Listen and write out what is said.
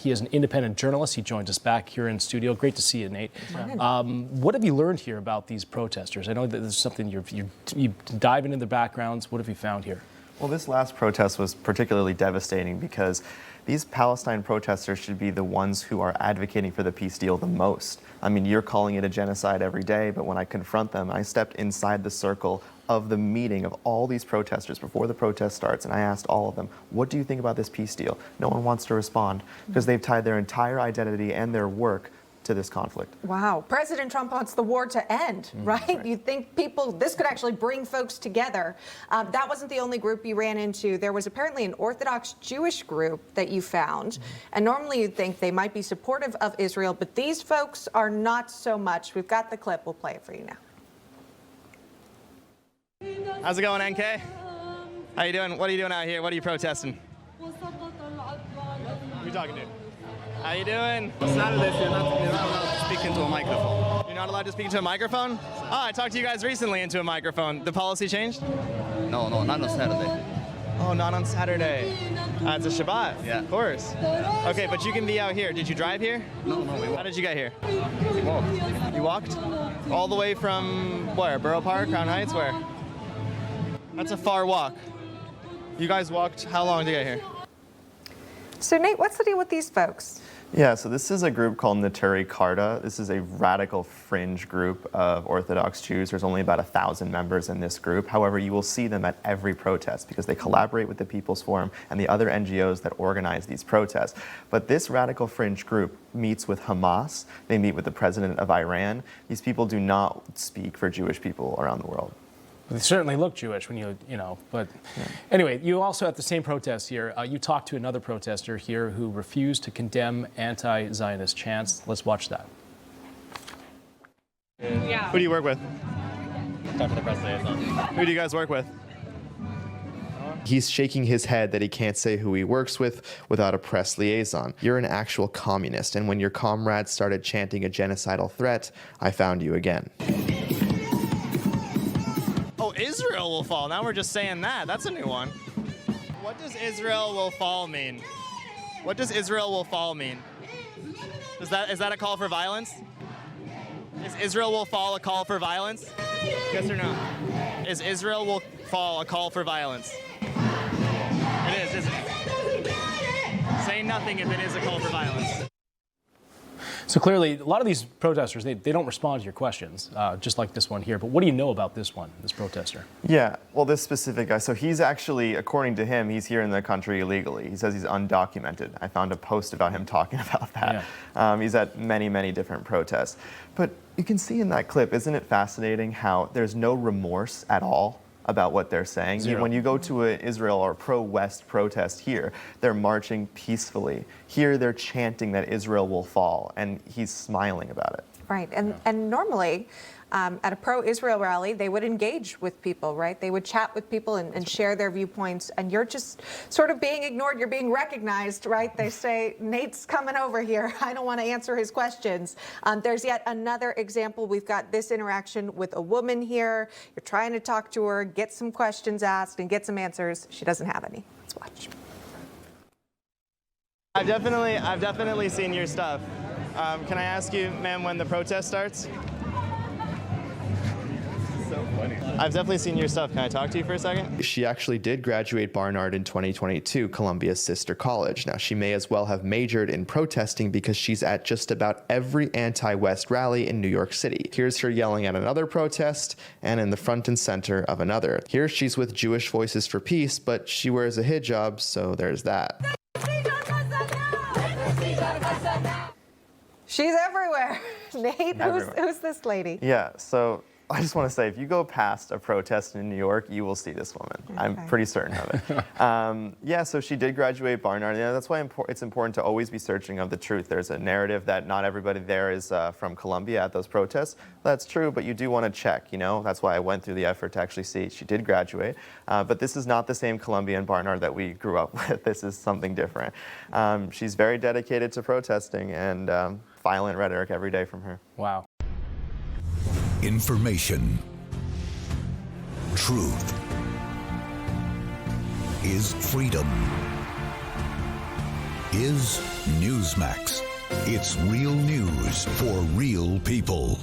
He is an independent journalist. He joins us back here in studio. Great to see you, Nate. What have you learned here about these protesters? I know that this is something you dive into the backgrounds. What have you found here? Well, this last protest was particularly devastating because these Palestine protesters should be the ones who are advocating for the peace deal the most. I mean, you're calling it a genocide every day, but when I confront them, I stepped inside the circle of the meeting of all these protesters before the protest starts, and I asked all of them, what do you think about this peace deal? No one wants to respond because they've tied their entire identity and their work to this conflict. Wow. President Trump wants the war to end, right? Right. You think this could actually bring folks together. That wasn't the only group you ran into. There was apparently an Orthodox Jewish group that you found. And normally you'd think they might be supportive of Israel, but these folks are not so much. We've got the clip. We'll play it for you now. How's it going, NK? How you doing? What are you doing out here? What are you protesting? Who are you talking to? How you doing? Saturdays, you're not allowed to speak into a microphone. You're not allowed to speak into a microphone? Oh, I talked to you guys recently into a microphone. The policy changed? No, not on Saturday. Oh, not on Saturday. It's a Shabbat. Yeah. Of course. Okay, but you can be out here. Did you drive here? No, we How walked. did you get here? We walked. You walked? All the way from where? Borough Park, Crown Heights? Where? That's a far walk. You guys walked how long to get here? So, Nate, what's the deal with these folks? Yeah, so this is a group called Neturei Karta. This is a radical fringe group of Orthodox Jews. There's only about 1,000 members in this group. However, you will see them at every protest because they collaborate with the People's Forum and the other NGOs that organize these protests. But this radical fringe group meets with Hamas. They meet with the president of Iran. These people do not speak for Jewish people around the world. They certainly look Jewish when but anyway, you also at the same protest here, you talked to another protester here who refused to condemn anti-Zionist chants. Let's watch that. Who do you work with? Talk to the press liaison. Who do you guys work with? He's shaking his head that he can't say who he works with without a press liaison. You're an actual communist, and when your comrades started chanting a genocidal threat, I found you again. Oh, Israel will fall. Now we're just saying that. That's a new one. What does Israel will fall mean? What does Israel will fall mean? Is that a call for violence? Is Israel will fall a call for violence? Yes or no? Is Israel will fall a call for violence? It is, isn't it? Say nothing if it is a call for violence. So clearly, a lot of these protesters, they don't respond to your questions, just like this one here. But what do you know about this one, this protester? Yeah, well, this specific guy, so he's actually, according to him, he's here in the country illegally. He says he's undocumented. I found a post about him talking about that. Yeah. He's at many, many different protests. But you can see in that clip, isn't it fascinating how there's no remorse at all about what they're saying? Zero. When you go to an Israel or pro-West protest here, they're marching peacefully. Here they're chanting that Israel will fall, and he's smiling about it. Right. And normally, at a pro-Israel rally, they would engage with people, right? They would chat with people and share their viewpoints, and you're just sort of being ignored. You're being recognized, right? They say, Nate's coming over here. I don't want to answer his questions. There's yet another example. We've got this interaction with a woman here. You're trying to talk to her, get some questions asked, and get some answers. She doesn't have any. Let's watch. I've definitely seen your stuff. Can I ask you, ma'am, when the protest starts? So funny. I've definitely seen your stuff. Can I talk to you for a second? She actually did graduate Barnard in 2022, Columbia's sister college. Now, she may as well have majored in protesting because she's at just about every anti-West rally in New York City. Here's her yelling at another protest and in the front and center of another. Here she's with Jewish Voices for Peace, but she wears a hijab, so there's that. She's everywhere. Nate, who's this lady? Yeah, so I just want to say, if you go past a protest in New York, you will see this woman. Okay. I'm pretty certain of it. Yeah, so she did graduate Barnard. Yeah, that's why it's important to always be searching of the truth. There's a narrative that not everybody there is from Columbia at those protests. That's true, but you do want to check, That's why I went through the effort to actually see she did graduate. But this is not the same Columbia and Barnard that we grew up with. This is something different. She's very dedicated to protesting and violent rhetoric every day from her. Wow. Information. Truth is freedom. is Newsmax. It's real news for real people.